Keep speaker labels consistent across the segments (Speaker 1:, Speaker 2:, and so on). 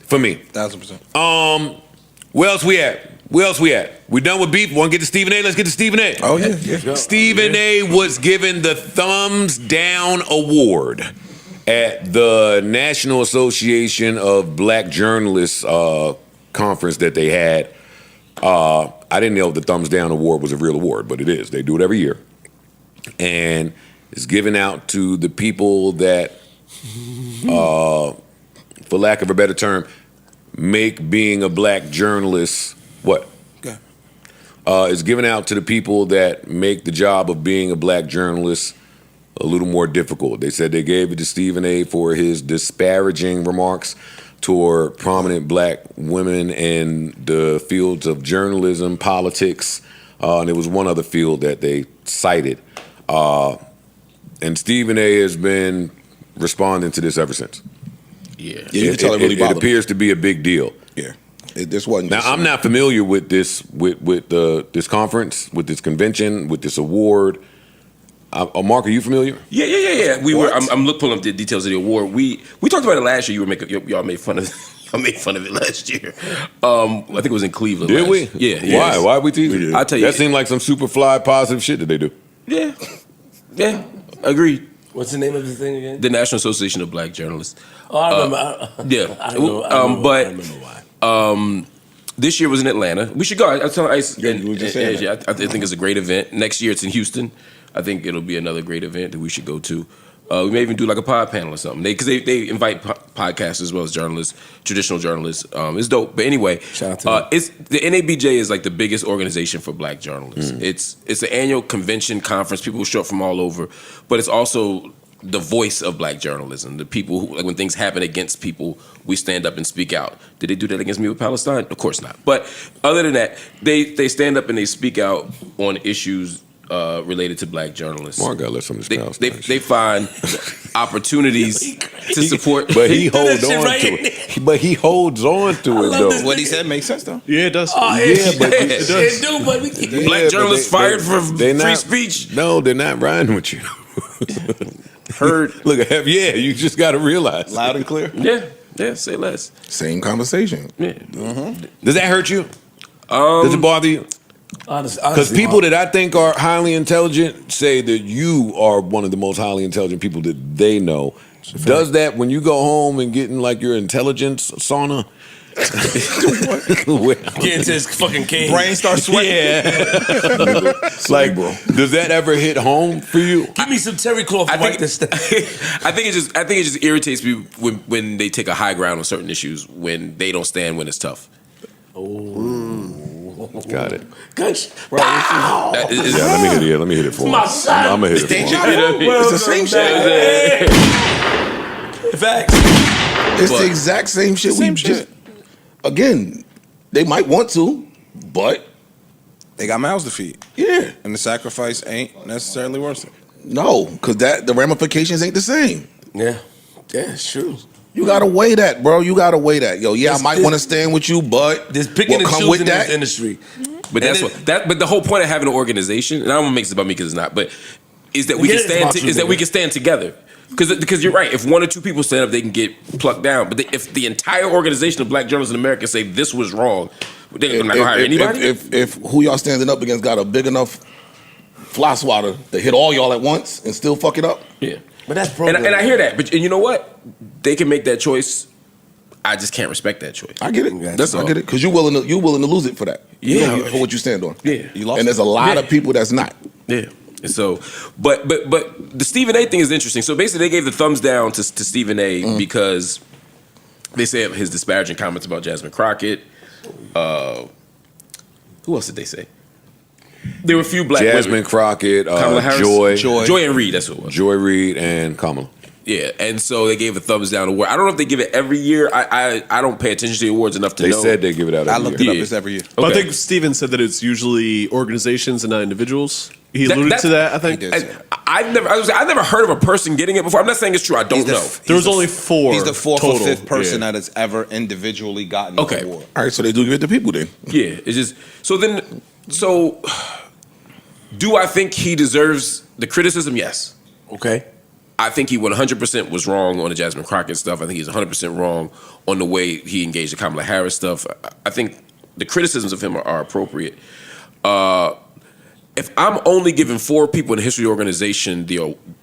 Speaker 1: For me.
Speaker 2: 1,000%.
Speaker 1: Where else we at? We done with beef. Want to get to Stephen A? Let's get to Stephen A.
Speaker 2: Oh, yeah.
Speaker 1: Stephen A was given the Thumbs Down Award at the National Association of Black Journalists conference that they had. I didn't know the Thumbs Down Award was a real award, but it is. They do it every year. And it's given out to the people that, for lack of a better term, make being a black journalist, what?
Speaker 2: Okay.
Speaker 1: It's given out to the people that make the job of being a black journalist a little more difficult. They said they gave it to Stephen A. for his disparaging remarks toward prominent black women in the fields of journalism, politics, and there was one other field that they cited. And Stephen A. has been responding to this ever since.
Speaker 2: Yeah, you can tell it really
Speaker 1: it appears to be a big deal.
Speaker 2: Yeah, this wasn't.
Speaker 1: Now I'm not familiar with this this conference, with this convention, with this award. Mark, are you familiar?
Speaker 3: Yeah. I'm pulling up the details of the award. We talked about it last year. Y'all made fun of. I made fun of it last year. I think it was in Cleveland.
Speaker 1: Did we?
Speaker 3: Yeah.
Speaker 1: Why we teasing?
Speaker 3: I'll tell you.
Speaker 1: That seemed like some super fly positive shit that they do.
Speaker 3: Yeah. Agreed.
Speaker 4: What's the name of the thing again?
Speaker 3: The National Association of Black Journalists.
Speaker 4: Oh, I remember. I remember why.
Speaker 3: This year was in Atlanta. We should go. I tell Ice. I think it's a great event. Next year it's in Houston. I think it'll be another great event that we should go to. We may even do like a pod panel or something. Because they invite podcasts as well as journalists, traditional journalists. It's dope. But anyway,
Speaker 4: shout out to them.
Speaker 3: The NABJ is like the biggest organization for black journalists. It's an annual convention conference. People show up from all over, but it's also the voice of black journalism. The people who, like, when things happen against people, we stand up and speak out. Did they do that against me with Palestine? Of course not. But other than that, they stand up and they speak out on issues related to black journalists.
Speaker 1: Mark got some of this
Speaker 3: they find opportunities to support,
Speaker 1: but he holds on to it. But he holds on to it though.
Speaker 2: What he said makes sense though.
Speaker 5: Yeah, it does.
Speaker 1: But it does.
Speaker 4: It do, but we keep
Speaker 3: black journalists fired for free speech.
Speaker 1: No, they're not riding with you.
Speaker 3: Heard.
Speaker 1: Look, you just got to realize.
Speaker 2: Loud and clear.
Speaker 3: Yeah. Say less.
Speaker 2: Same conversation.
Speaker 3: Yeah.
Speaker 1: Does that hurt you? Does it bother you? Because people that I think are highly intelligent say that you are one of the most highly intelligent people that they know. Does that when you go home and get in like your intelligence sauna?
Speaker 4: Get into his fucking cave.
Speaker 2: Brain starts sweating.
Speaker 1: Yeah. Like, does that ever hit home for you?
Speaker 4: Give me some terry cloth. I think
Speaker 3: it just irritates me when they take a high ground on certain issues when they don't stand when it's tough.
Speaker 1: Got it.
Speaker 4: Gosh.
Speaker 1: Let me hit it for him. I'm gonna hit it for him.
Speaker 2: It's the same shit.
Speaker 4: Facts.
Speaker 2: It's the exact same shit. Again, they might want to, but
Speaker 6: they got mouths to feed.
Speaker 2: Yeah.
Speaker 6: And the sacrifice ain't necessarily worth it.
Speaker 2: No, because the ramifications ain't the same.
Speaker 4: Yeah, it's true.
Speaker 2: You gotta weigh that, bro. You gotta weigh that. I might want to stand with you, but
Speaker 4: there's picking and choosing in this industry.
Speaker 3: But but the whole point of having an organization, and I don't want to make this about me because it's not, but is that we can stand together. Because you're right. If one or two people stand up, they can get plucked down. But if the entire organization of black journalists in America say this was wrong, they're not gonna hire anybody.
Speaker 2: If who y'all standing up against got a big enough fly swatter to hit all y'all at once and still fuck it up,
Speaker 3: yeah.
Speaker 4: But that's
Speaker 3: and I hear that. But you know what? They can make that choice. I just can't respect that choice.
Speaker 2: I get it. I get it because you're willing to lose it for that.
Speaker 3: Yeah,
Speaker 2: for what you stand on.
Speaker 3: Yeah,
Speaker 2: you lost. And there's a lot of people that's not.
Speaker 3: Yeah. So, but the Stephen A. thing is interesting. So basically, they gave the thumbs down to Stephen A. Because they said his disparaging comments about Jasmine Crockett. Who else did they say? There were a few black
Speaker 1: Jasmine
Speaker 3: women.
Speaker 1: Crockett,
Speaker 3: Kamala Harris,
Speaker 1: Joy
Speaker 3: and Reid. That's who it was.
Speaker 1: Joy Reid and Kamala.
Speaker 3: Yeah, and so they gave a thumbs down award. I don't know if they give it every year. I don't pay attention to the awards enough to know.
Speaker 1: They said they give it out every year.
Speaker 6: I looked it up. It's every year.
Speaker 5: Okay. I think Steven said that it's usually organizations and not individuals. He alluded to that, I think.
Speaker 3: I've never heard of a person getting it before. I'm not saying it's true. I don't know.
Speaker 5: There was only 4.
Speaker 6: He's the 4th
Speaker 5: total.
Speaker 6: or 5th person that has ever individually gotten the award.
Speaker 2: All right, so they do give it to people then.
Speaker 3: Yeah, it's just so. Do I think he deserves the criticism? Yes.
Speaker 4: Okay.
Speaker 3: I think he 100% was wrong on the Jasmine Crockett stuff. I think he's 100% wrong on the way he engaged the Kamala Harris stuff. I think the criticisms of him are appropriate. If I'm only giving 4 people in the history of the organization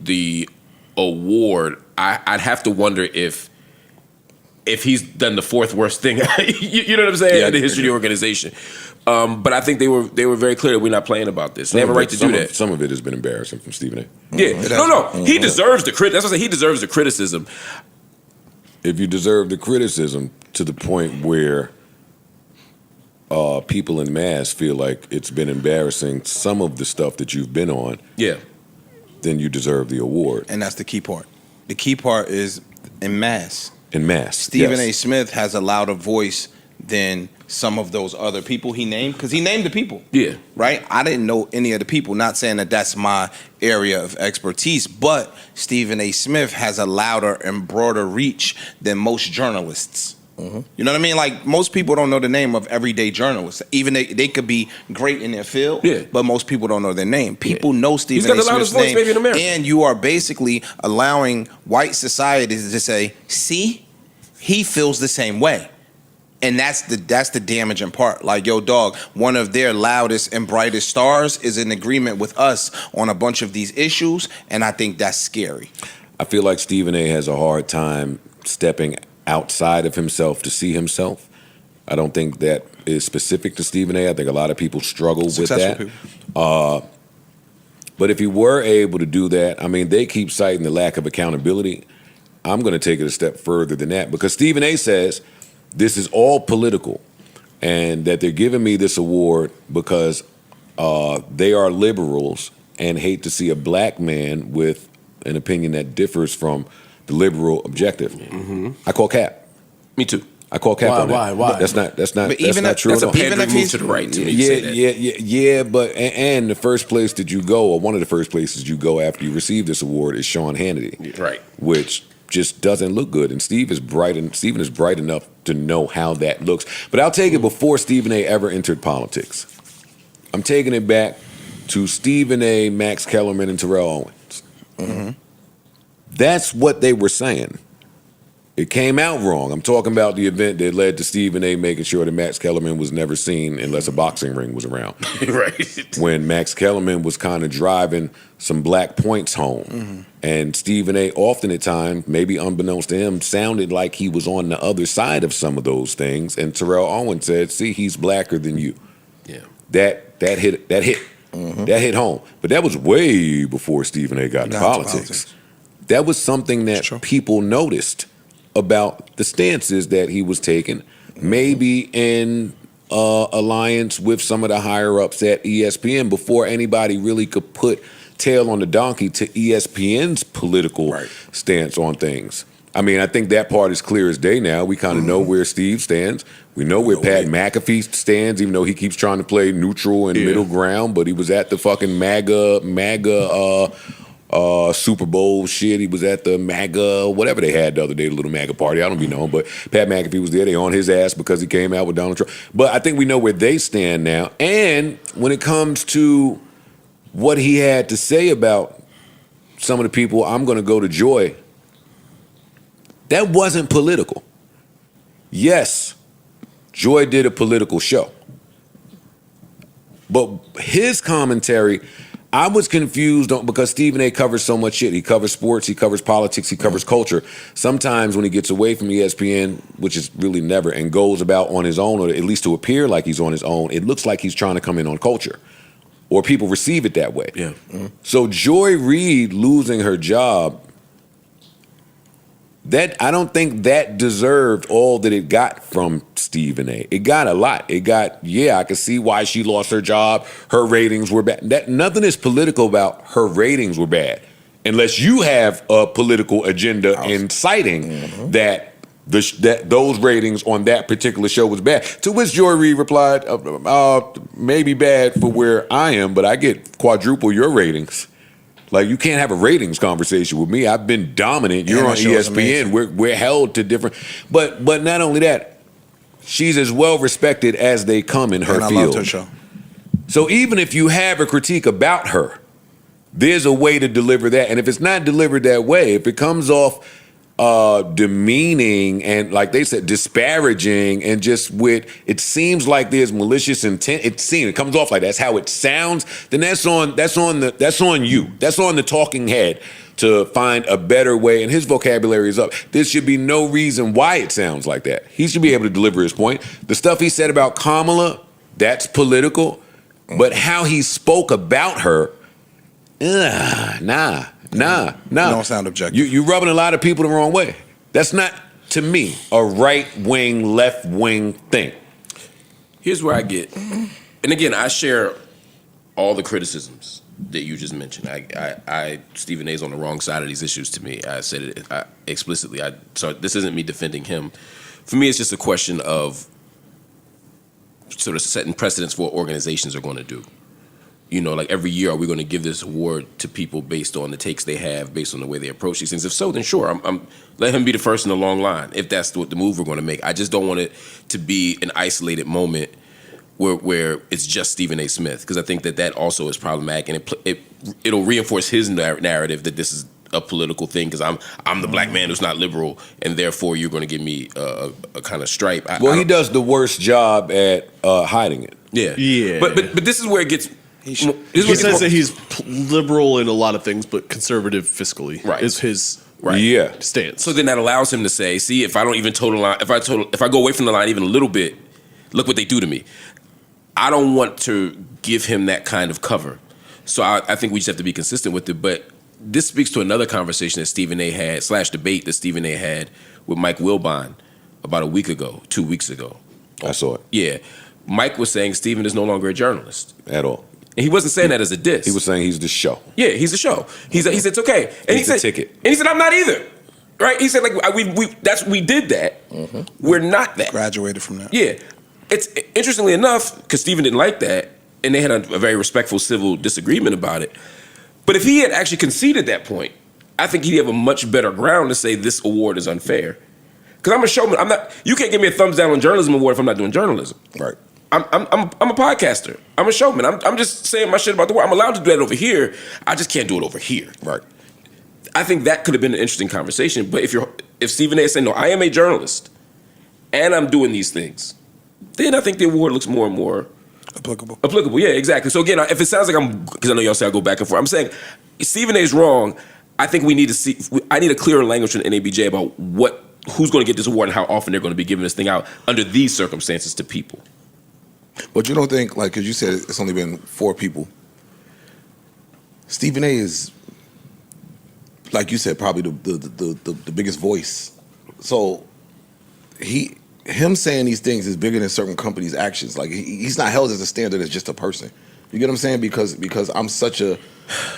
Speaker 3: the award, I'd have to wonder if he's done the 4th worst thing. You know what I'm saying? In the history of the organization. But I think they were very clear that we're not playing about this. They have a right to do that.
Speaker 1: Some of it has been embarrassing from Stephen A.
Speaker 3: Yeah, no. He deserves the credit. That's what I say. He deserves the criticism.
Speaker 1: If you deserve the criticism to the point where people in mass feel like it's been embarrassing, some of the stuff that you've been on, then you deserve the award.
Speaker 6: And that's the key part. The key part is in mass.
Speaker 1: In mass.
Speaker 6: Stephen A. Smith has a louder voice than some of those other people he named, because he named the people.
Speaker 3: Yeah.
Speaker 6: Right? I didn't know any of the people, not saying that that's my area of expertise, but Stephen A. Smith has a louder and broader reach than most journalists. Mm-hmm. You know what I mean? Like, most people don't know the name of everyday journalists. Even they could be great in their field, but most people don't know their name. People know Stephen A. Smith's name,
Speaker 3: maybe in America.
Speaker 6: And you are basically allowing white society to say, see, he feels the same way. And that's the damaging part. Like, yo, dog, one of their loudest and brightest stars is in agreement with us on a bunch of these issues, and I think that's scary.
Speaker 1: I feel like Stephen A. has a hard time stepping outside of himself to see himself. I don't think that is specific to Stephen A. I think a lot of people struggle with that. But if he were able to do that, I mean, they keep citing the lack of accountability. I'm going to take it a step further than that, because Stephen A. says this is all political and that they're giving me this award because they are liberals and hate to see a black man with an opinion that differs from the liberal objective. Mm-hmm. I call cap.
Speaker 3: Me too.
Speaker 1: I call cap on that.
Speaker 2: Why?
Speaker 1: That's not
Speaker 6: but even
Speaker 1: not true at all.
Speaker 3: Even if he's to the right, too.
Speaker 1: Yeah. But and the first place that you go, or one of the first places you go after you receive this award, is Sean Hannity,
Speaker 3: right?
Speaker 1: Which just doesn't look good. And Stephen is bright enough to know how that looks. But I'll take it before Stephen A. ever entered politics. I'm taking it back to Stephen A., Max Kellerman, and Terrell Owens. Mm-hmm. That's what they were saying. It came out wrong. I'm talking about the event that led to Stephen A. making sure that Max Kellerman was never seen unless a boxing ring was around.
Speaker 3: Right.
Speaker 1: When Max Kellerman was kind of driving some black points home. Mm-hmm. And Stephen A. often at times, maybe unbeknownst to him, sounded like he was on the other side of some of those things. And Terrell Owens said, see, he's blacker than you.
Speaker 3: Yeah.
Speaker 1: That hit. Mm-hmm. That hit home. But that was way before Stephen A. got into politics. That was something that people noticed about the stances that he was taking, maybe in alliance with some of the higher ups at ESPN, before anybody really could put tail on the donkey to ESPN's political stance on things. I mean, I think that part is clear as day now. We kind of know where Steve stands. We know where Pat McAfee stands, even though he keeps trying to play neutral and middle ground, but he was at the fucking MAGA Super Bowl shit. He was at the MAGA, whatever they had the other day, the little MAGA party. I don't be knowing, but Pat McAfee was there. They on his ass because he came out with Donald Trump. But I think we know where they stand now. And when it comes to what he had to say about some of the people, I'm going to go to Joy. That wasn't political. Yes, Joy did a political show. But his commentary, I was confused because Stephen A. covers so much shit. He covers sports, he covers politics, he covers culture. Sometimes when he gets away from ESPN, which is really never, and goes about on his own, or at least to appear like he's on his own, it looks like he's trying to come in on culture. Or people receive it that way.
Speaker 3: Yeah. Mm-hmm.
Speaker 1: So Joy Reid losing her job, that I don't think that deserved all that it got from Stephen A. It got a lot. It got, I could see why she lost her job. Her ratings were bad. Nothing is political about her ratings were bad, unless you have a political agenda inciting that those ratings on that particular show was bad. To which Joy Reid replied, maybe bad for where I am, but I get quadruple your ratings. Like, you can't have a ratings conversation with me. I've been dominant. You're on ESPN. We're held to different. But not only that, she's as well respected as they come in her field.
Speaker 6: I loved her show.
Speaker 1: So even if you have a critique about her, there's a way to deliver that. And if it's not delivered that way, if it comes off demeaning and, like they said, disparaging, and just it seems like there's malicious intent. It comes off like that's how it sounds. Then that's on you. That's on the talking head to find a better way. And his vocabulary is up. There should be no reason why it sounds like that. He should be able to deliver his point. The stuff he said about Kamala, that's political. But how he spoke about her, nah.
Speaker 6: Don't sound objective.
Speaker 1: You're rubbing a lot of people the wrong way. That's not, to me, a right-wing, left-wing thing.
Speaker 3: Here's where I get, and again, I share all the criticisms that you just mentioned. Stephen A's on the wrong side of these issues to me. I said it explicitly. So this isn't me defending him. For me, it's just a question of sort of setting precedents for what organizations are going to do. You know, like every year, are we going to give this award to people based on the takes they have, based on the way they approach these things? If so, then sure, I'm let him be the first in the long line, if that's what the move we're going to make. I just don't want it to be an isolated moment where it's just Stephen A. Smith, because I think that also is problematic, and it'll reinforce his narrative that this is a political thing because I'm the black man who's not liberal, and therefore you're going to give me a kind of stripe.
Speaker 1: He does the worst job at hiding it.
Speaker 3: Yeah. But this is where it gets.
Speaker 5: He says that he's liberal in a lot of things, but conservative fiscally is his stance.
Speaker 3: So then that allows him to say, "See, if I don't even toe the line, if I go away from the line even a little bit, look what they do to me." I don't want to give him that kind of cover. So I think we just have to be consistent with it. But this speaks to another conversation that Stephen A. had / debate that Stephen A. had with Mike Wilbon about 2 weeks ago.
Speaker 1: I saw it.
Speaker 3: Yeah, Mike was saying Stephen is no longer a journalist
Speaker 1: at all.
Speaker 3: And he wasn't saying that as a diss.
Speaker 1: He was saying he's the show.
Speaker 3: Yeah, he's the show. He said it's okay. And
Speaker 1: he's the ticket.
Speaker 3: And he said I'm not either. Right? He said we did that. Mm-hmm. We're not that.
Speaker 6: Graduated from that.
Speaker 3: Yeah. It's interestingly enough, because Stephen didn't like that, and they had a very respectful civil disagreement about it. But if he had actually conceded that point, I think he'd have a much better ground to say this award is unfair. Because I'm a showman. You can't give me a thumbs down on journalism award if I'm not doing journalism.
Speaker 2: Right.
Speaker 3: I'm a podcaster. I'm a showman. I'm just saying my shit about the world. I'm allowed to do that over here. I just can't do it over here.
Speaker 2: Right.
Speaker 3: I think that could have been an interesting conversation. But if Stephen A. is saying, no, I am a journalist and I'm doing these things, then I think the award looks more and more applicable. Yeah, exactly. So again, if it sounds like because I know y'all say I go back and forth. I'm saying Stephen A. is wrong. I think we need to see. I need a clearer language from the NABJ about who's going to get this award and how often they're going to be giving this thing out under these circumstances to people.
Speaker 2: But you don't think, like, because you said it's only been 4 people. Stephen A. is, like you said, probably the biggest voice. So him saying these things is bigger than certain companies' actions. Like he's not held as a standard as just a person. You get what I'm saying? Because I'm such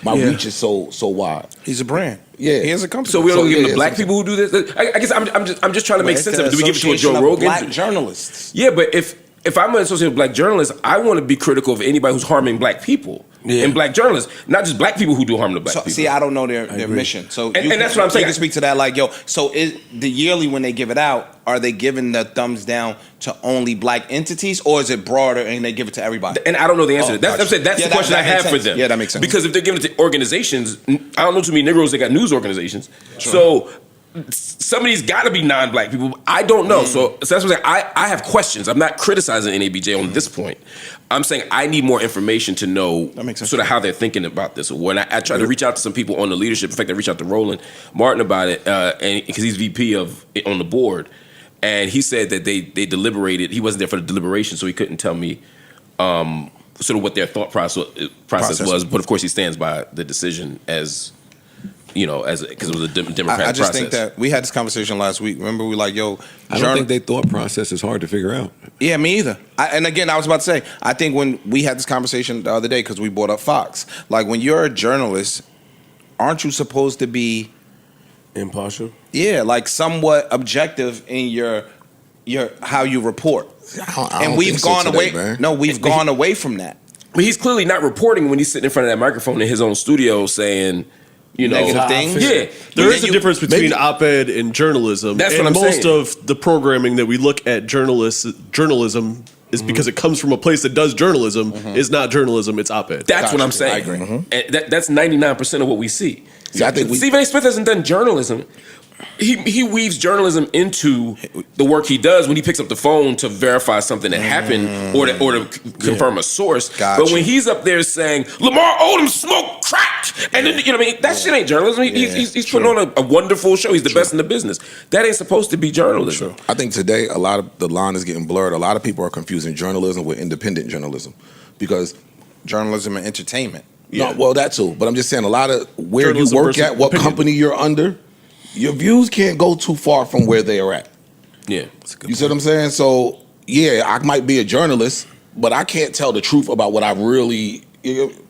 Speaker 2: my reach is so wide.
Speaker 6: He's a brand.
Speaker 2: Yeah,
Speaker 6: he has a company.
Speaker 3: So we don't give it to black people who do this. I guess I'm just trying to make sense of it. Do we give it to a Joe Rogan?
Speaker 6: Black journalists.
Speaker 3: Yeah, but if I'm an associate with black journalists, I want to be critical of anybody who's harming black people and black journalists, not just black people who do harm to black people.
Speaker 6: See, I don't know their mission. So
Speaker 3: and that's what I'm saying.
Speaker 6: You can speak to that, like, so the yearly when they give it out, are they giving the thumbs down to only black entities, or is it broader and they give it to everybody?
Speaker 3: And I don't know the answer to that. That's the question I have for them.
Speaker 6: Yeah, that makes sense.
Speaker 3: Because if they're giving it to organizations, I don't know too many Negroes that got news organizations. Sure. So some of these got to be non-black people. I don't know. So that's what I'm saying. I have questions. I'm not criticizing NABJ on this point. I'm saying I need more information to know sort of how they're thinking about this award. And I tried to reach out to some people on the leadership. In fact, I reached out to Roland Martin about it, and because he's VP on the board. And he said that they deliberated. He wasn't there for the deliberation, so he couldn't tell me sort of what their thought process was. But of course, he stands by the decision as because it was a democratic process.
Speaker 6: I just think that we had this conversation last week. Remember, we like,
Speaker 1: I don't think their thought process is hard to figure out.
Speaker 6: Yeah, me either. And again, I was about to say, I think when we had this conversation the other day, because we brought up Fox, like when you're a journalist, aren't you supposed to be
Speaker 4: impartial?
Speaker 6: Yeah, like somewhat objective in your how you report. And we've gone away. No, we've gone away from that.
Speaker 3: But he's clearly not reporting when he's sitting in front of that microphone in his own studio saying, negative things. Yeah,
Speaker 5: there is a difference between op-ed and journalism.
Speaker 3: That's
Speaker 5: and
Speaker 3: what I'm
Speaker 5: most
Speaker 3: saying.
Speaker 5: of the programming that we look at journalism is because it comes from a place that does journalism. Is not journalism, it's op-ed.
Speaker 3: That's what I'm saying.
Speaker 6: I agree.
Speaker 3: And that's 99% of what we see.
Speaker 2: Yeah, I think
Speaker 3: Stephen A. Smith hasn't done journalism. He weaves journalism into the work he does when he picks up the phone to verify something that happened or to confirm a source.
Speaker 6: Gotcha.
Speaker 3: But when he's up there saying Lamar Odom smoked crack, and then, you know what I mean, that shit ain't journalism. He's putting on a wonderful show. He's the best in the business. That ain't supposed to be journalism.
Speaker 2: I think today a lot of the line is getting blurred. A lot of people are confusing journalism with independent journalism because
Speaker 6: Journalism and entertainment.
Speaker 2: no, well that too. But I'm just saying a lot of where
Speaker 5: Journalism
Speaker 2: you work
Speaker 5: versus
Speaker 2: at, what
Speaker 5: opinion.
Speaker 2: company you're under, your views can't go too far from where they are at.
Speaker 3: Yeah.
Speaker 2: You see what I'm saying? So yeah, I might be a journalist, but I can't tell the truth about what I really.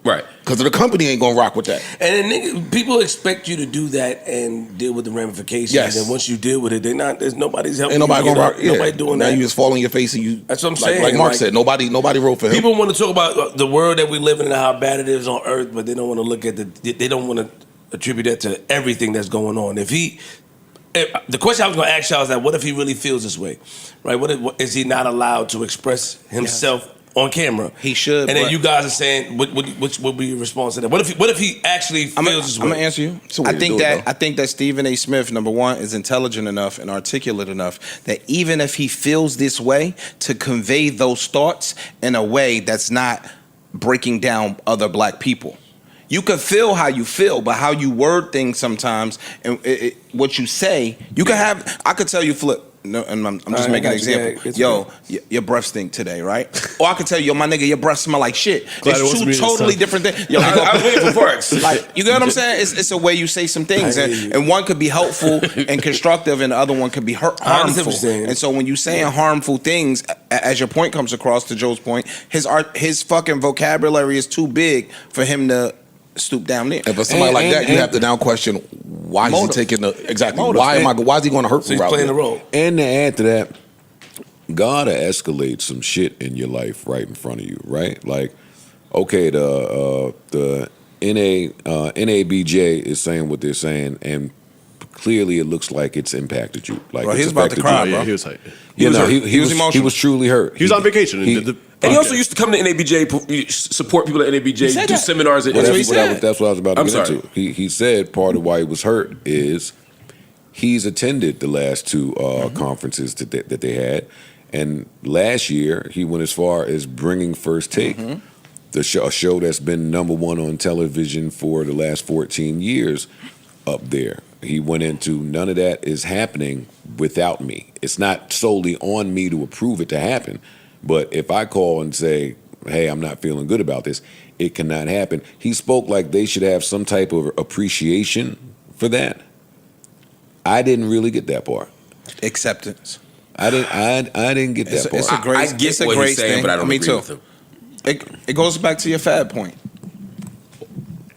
Speaker 3: Right.
Speaker 2: Because the company ain't gonna rock with that.
Speaker 4: And then people expect you to do that and deal with the ramifications.
Speaker 2: Yes.
Speaker 4: And once you deal with it, there's nobody's helping.
Speaker 2: Ain't nobody
Speaker 4: you,
Speaker 2: gonna rock. Yeah.
Speaker 4: Nobody doing
Speaker 2: now
Speaker 4: that.
Speaker 2: you just fall on your face and you.
Speaker 4: That's what I'm
Speaker 2: like,
Speaker 4: saying.
Speaker 2: Like Mark
Speaker 4: Like,
Speaker 2: said, nobody wrote for him.
Speaker 4: People want to talk about the world that we live in and how bad it is on Earth, but they don't want to look at they don't want to attribute that to everything that's going on. The question I was going to ask y'all is that what if he really feels this way, right? What is he not allowed to express himself on camera?
Speaker 6: He should.
Speaker 4: And then
Speaker 6: but
Speaker 4: you guys are saying, what would be your response to that? What if he actually feels this way?
Speaker 6: I'm gonna answer you.
Speaker 2: a way
Speaker 6: I
Speaker 2: to
Speaker 6: think
Speaker 2: do it,
Speaker 6: that
Speaker 2: though.
Speaker 6: I think that Stephen A. Smith, number one, is intelligent enough and articulate enough that even if he feels this way, to convey those thoughts in a way that's not breaking down other black people. You can feel how you feel, but how you word things sometimes and what you say, you can have. I could tell you, Flip. No, and I'm just making an example. Yo, your breath stink today, right? Or I could tell you, yo, my nigga, your breath smell like shit.
Speaker 5: Glad it
Speaker 6: It's
Speaker 5: wasn't
Speaker 6: two
Speaker 5: me this
Speaker 6: totally
Speaker 5: time.
Speaker 6: different things. Yo,
Speaker 3: I was waiting for Parks.
Speaker 6: like, you get what I'm saying? It's a way you say some things, and one could be helpful and constructive, and the other one could be
Speaker 4: I understand
Speaker 6: harmful.
Speaker 4: what you're saying.
Speaker 6: And so when you saying harmful things, as your point comes across, to Joe's point, his fucking vocabulary is too big for him to stoop down there.
Speaker 2: And for somebody like that, you have to now question why is he
Speaker 6: Motive.
Speaker 2: taking the exactly
Speaker 6: Motive.
Speaker 2: why is he going to hurt
Speaker 4: So
Speaker 2: me?
Speaker 4: he's playing the role.
Speaker 1: And to add to that, gotta escalate some shit in your life right in front of you, right? Like, okay, the NABJ is saying what they're saying, and clearly it looks like it's impacted you. Like,
Speaker 6: Bro,
Speaker 1: it's
Speaker 6: he's about to
Speaker 1: affected
Speaker 6: cry,
Speaker 1: you.
Speaker 6: bro.
Speaker 5: Yeah, he was hyped.
Speaker 1: You know,
Speaker 6: hurt.
Speaker 1: he
Speaker 6: He was
Speaker 1: was
Speaker 6: emotional.
Speaker 1: he was truly hurt.
Speaker 5: He was on vacation.
Speaker 3: And he also used to come to NABJ, support people at NABJ, do seminars.
Speaker 1: Well,
Speaker 6: what he
Speaker 1: that's, what
Speaker 6: said.
Speaker 1: that's what I was about to
Speaker 3: I'm
Speaker 1: get
Speaker 3: sorry.
Speaker 1: into. He said part of why he was hurt is he's attended the last two conferences that they had, and last year he went as far as bringing First Take, a show that's been number one on television for the last 14 years up there. He went into none of that is happening without me. It's not solely on me to approve it to happen. But if I call and say, hey, I'm not feeling good about this, it cannot happen. He spoke like they should have some type of appreciation for that. I didn't really get that part.
Speaker 6: Acceptance.
Speaker 1: I didn't get that part.
Speaker 6: It's a great.
Speaker 3: I get
Speaker 6: it's a
Speaker 3: what
Speaker 6: great
Speaker 3: he's saying,
Speaker 6: thing.
Speaker 3: but I don't
Speaker 6: Me
Speaker 3: agree
Speaker 6: too.
Speaker 3: with him.
Speaker 6: It goes back to your fad point.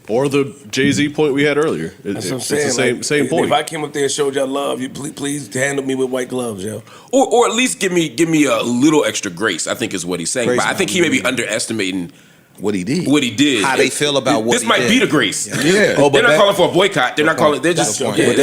Speaker 5: Or the Jay-Z point we had earlier.
Speaker 4: That's what I'm
Speaker 5: It's
Speaker 4: saying.
Speaker 5: the same,
Speaker 4: Like,
Speaker 5: same point.
Speaker 4: If I came up there and showed y'all love, you please handle me with white gloves, yo.
Speaker 3: Or at least give me a little extra grace, I think is what he's saying.
Speaker 6: Grace,
Speaker 3: but I think he may be underestimating
Speaker 2: What he did.
Speaker 3: what he did.
Speaker 6: How they feel about what
Speaker 3: this
Speaker 6: he
Speaker 3: might
Speaker 6: did.
Speaker 3: be the grace.
Speaker 2: Yeah.
Speaker 1: Oh, but
Speaker 3: They're not
Speaker 1: that-
Speaker 3: calling for a boycott. They're not calling. They're just
Speaker 6: That's the point.
Speaker 3: yeah.